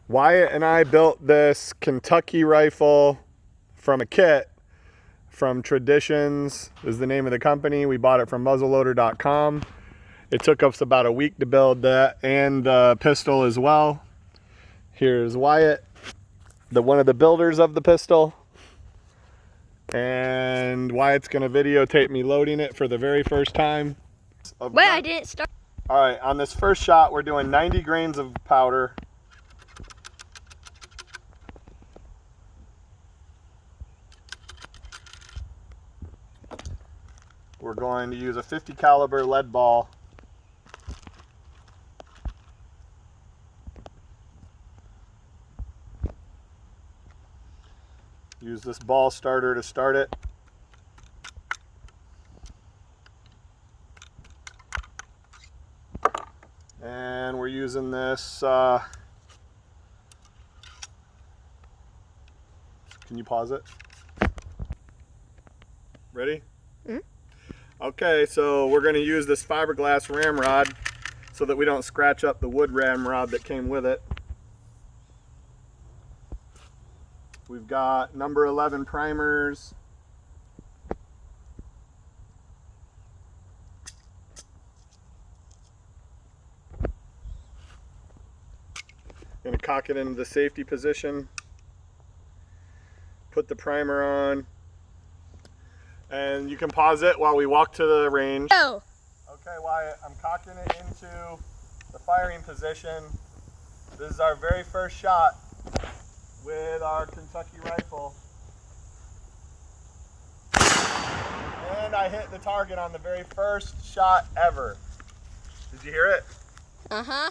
Wyatt and I built this Kentucky rifle from a kit from Traditions is the name of the company. We bought it from muzzleloader.com. It took us about a week to build that and the pistol as well. Here's Wyatt, one of the builders of the pistol. And Wyatt's gonna videotape me loading it for the very first time. Wait, I didn't start. All right, on this first shot, we're doing 90 grains of powder. We're going to use a 50 caliber lead ball. Use this ball starter to start it. And we're using this, can you pause it? Ready? Mm-hmm. Okay, so we're gonna use this fiberglass ramrod so that we don't scratch up the wood ramrod that came with it. We've got number 11 primers. Gonna cock it into the safety position. Put the primer on. And you can pause it while we walk to the range. Oh. Okay, Wyatt, I'm cocking it into the firing position. This is our very first shot with our Kentucky rifle. And I hit the target on the very first shot ever. Did you hear it? Uh-huh.